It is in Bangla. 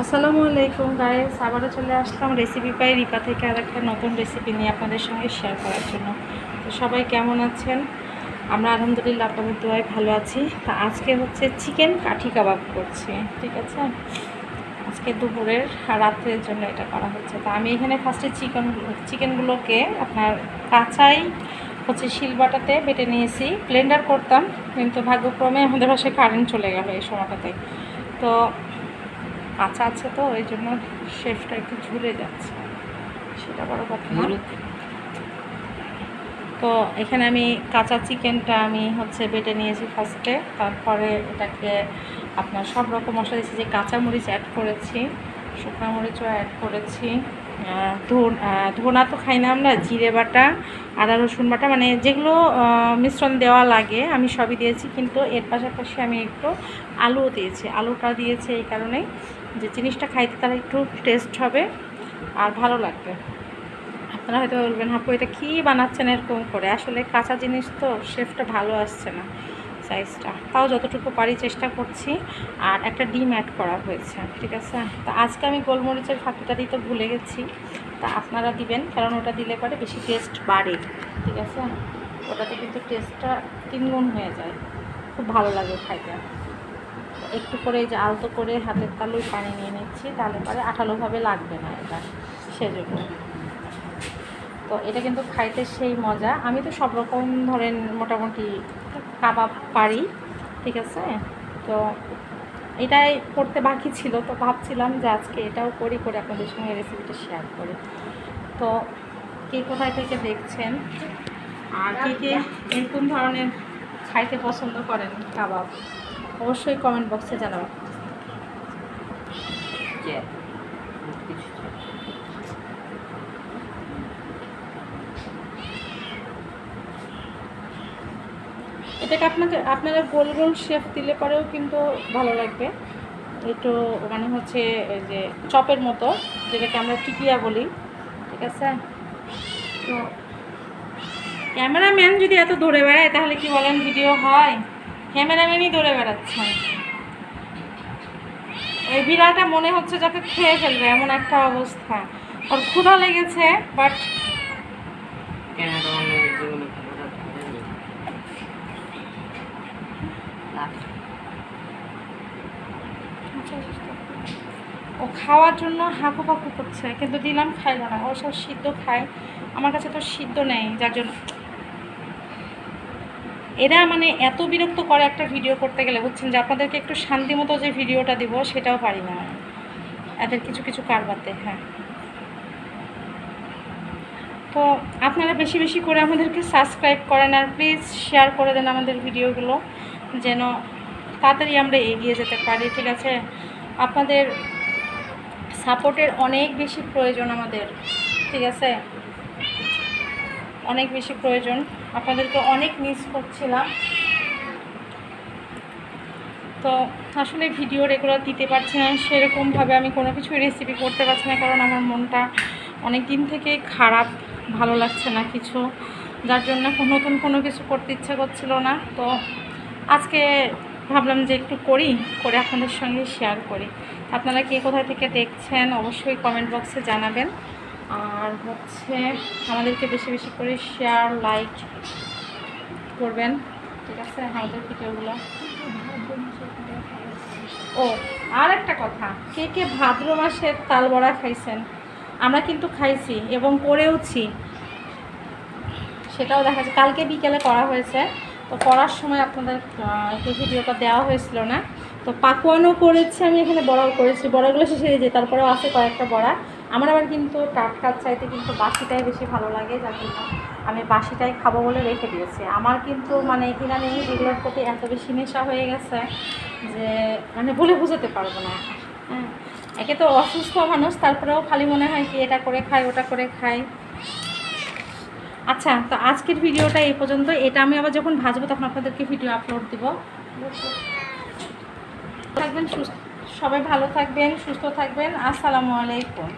আসসালামু আলাইকুম গাইস, আবারও চলে আসলাম রেসিপি পাই রিপা থেকে আর একটা নতুন রেসিপি নিয়ে আপনাদের সঙ্গে শেয়ার করার জন্য। তো সবাই কেমন আছেন? আমরা আলহামদুলিল্লাহ আপনাদের দোয়ায় ভালো আছি। তা আজকে হচ্ছে চিকেন কাঠি কাবাব করছি, ঠিক আছে? আজকে দুপুরের রাত্রের জন্য এটা করা হচ্ছে। তা আমি এখানে ফার্স্টে চিকেনগুলোকে আপনার কাঁচাই হচ্ছে শিলবাটাতে বেটে নিয়েছি। ব্লেন্ডার করতাম, কিন্তু ভাগ্যক্রমে আমাদের বাসায় কারেন্ট চলে গেল এই সময়টাতে। তো কাঁচা আছে তো এই জন্য শেফটা একটু ঝুলে যাচ্ছে, সেটা বড় কথা না। তো এখানে আমি কাঁচা চিকেনটা আমি হচ্ছে বেটে নিয়েছি ফার্স্টে, তারপরে এটাকে আপনার সব রকম মশলা দিয়েছি, যে কাঁচামরিচ অ্যাড করেছি, শুকনো মরিচও অ্যাড করেছি, ধনা তো খাই না আমরা, জিরে বাটা, আদা রসুন বাটা, মানে যেগুলো মিশ্রণ দেওয়া লাগে আমি সবই দিয়েছি। কিন্তু এর পাশাপাশি আমি একটু আলুও দিয়েছি। আলুটা দিয়েছি এই কারণেই যে জিনিসটা খাইতে তারা একটু টেস্ট হবে আর ভালো লাগবে। আপনারা হয়তো বলবেন হাপু এটা কী বানাচ্ছেন এরকম করে, আসলে কাঁচা জিনিস তো শেফটা ভালো আসছে না সাইজটা, তাও যতটুকু পারি চেষ্টা করছি। আর একটা ডিম অ্যাড করা হয়েছে, ঠিক আছে? তা আজকে আমি গোলমরিচের ফাঁকিটা দিতে ভুলে গেছি, তা আপনারা দিবেন, কারণ ওটা দিলে পরে বেশি টেস্ট বাড়ে, ঠিক আছে? ওটাতে কিন্তু টেস্টটা 3 গুণ হয়ে যায়, খুব ভালো লাগে খাইতে। একটু করে এই যে আলতো করে হাতের তালুয় পানি নিয়ে নিচ্ছি, তাহলে পরে আঠালোভাবে লাগবে না এটা, সেজন্য। তো এটা কিন্তু খাইতে সেই মজা। আমি তো সব রকম ধরেন মোটামুটি কাবাব পারি, ঠিক আছে? তো এটাই করতে বাকি ছিল, তো ভাবছিলাম যে আজকে এটাও করি, করে আপনাদের সঙ্গে রেসিপিটা শেয়ার করি। তো কে কোথায় থেকে দেখছেন আর কে কে এরকম ধরনের খাইতে পছন্দ করেন কাবাব, অবশ্যই কমেন্ট বক্সে জানাবেন। এটাকে আপনারা গোল গোল শেপ দিলে পরেও কিন্তু ভালো লাগবে, একটু মানে হচ্ছে ওই যে চপের মতো, যেটাকে আমরা টিকিয়া বলি, ঠিক আছে? তো ক্যামেরাম্যান যদি এত দৌড়ে বেড়ায় তাহলে কি বলেন ভিডিও হয়? ক্যামেরাম্যানই দৌড়ে বেড়াচ্ছেন। এই বিড়ালটা মনে হচ্ছে যাকে খেয়ে ফেলবে এমন একটা অবস্থা, ওর ক্ষুধা লেগেছে, বাট ও খাওয়ার জন্য হাঁকু পাকু করছে, কিন্তু দিলাম খাইল না। ও সব সিদ্ধ খায়, আমার কাছে তো সিদ্ধ নেই, যার জন্য এরা মানে এত বিরক্ত করে একটা ভিডিও করতে গেলে, বুঝছেন? যে আপনাদেরকে একটু শান্তি মতো যে ভিডিওটা দিব সেটাও পারি না এদের কিছু কিছু কারবাতে। হ্যাঁ, তো আপনারা বেশি বেশি করে আমাদেরকে সাবস্ক্রাইব করেন আর প্লিজ শেয়ার করে দেন আমাদের ভিডিওগুলো, যেন তাড়াতাড়ি আমরা এগিয়ে যেতে পারি, ঠিক আছে? আপনাদের সাপোর্টের অনেক বেশি প্রয়োজন আমাদের, ঠিক আছে? অনেক বেশি প্রয়োজন, আপনাদেরকে অনেক মিস করছিলাম। তো আসলে ভিডিও রেগুলার দিতে পারছি না, সেরকমভাবে আমি কোনো কিছু রেসিপি করতে পারছি না, কারণ আমার মনটা অনেক দিন থেকে খারাপ, ভালো লাগছে না কিছু, যার জন্য নতুন কোনো কিছু করতে ইচ্ছা করছিল না। তো আজকে ভাবলাম যে একটু করি, করে আপনাদের সঙ্গে শেয়ার করি। আপনারা কে কোথায় থেকে দেখছেন অবশ্যই কমেন্ট বক্সে জানাবেন। আর হচ্ছে আমাদেরকে বেশি বেশি করে শেয়ার লাইক করবেন, ঠিক আছে আমাদের ভিডিওগুলো। ও আর একটা কথা, কে কে ভাদ্র মাসের তাল বড়া খাইছেন? আমরা কিন্তু খাইছি এবং করেওছি, সেটাও দেখা যাচ্ছে। কালকে বিকেলে করা হয়েছে, তো করার সময় আপনাদের ভিডিওটা দেওয়া হয়েছিল না। তো পাকুয়ানো করেছি আমি, এখানে বড়াও করেছি, বড়াগুলো শেষে দিয়ে তারপরেও আছে কয়েকটা বড়া। আমার আবার কিন্তু টাটকার চাইতে কিন্তু বাসিটাই বেশি ভালো লাগে, যার জন্য আমি বাসিটাই খাবো বলে রেখে দিয়েছি। আমার কিন্তু মানে ইদানিং এগুলোর প্রতি এত বেশি নেশা হয়ে গেছে যে মানে বলে বোঝাতে পারবো না। হ্যাঁ, একে তো অসুস্থ মানুষ, তারপরেও খালি মনে হয় কি এটা করে খাই ওটা করে খাই। আচ্ছা, তো আজকের ভিডিওটা এই পর্যন্ত। এটা আমি আবার যখন ভাজবো তখন আপনাদেরকে ভিডিও আপলোড দিব। থাকবেন সুস্থ, সবাই ভালো থাকবেন, সুস্থ থাকবেন। আসসালামু আলাইকুম।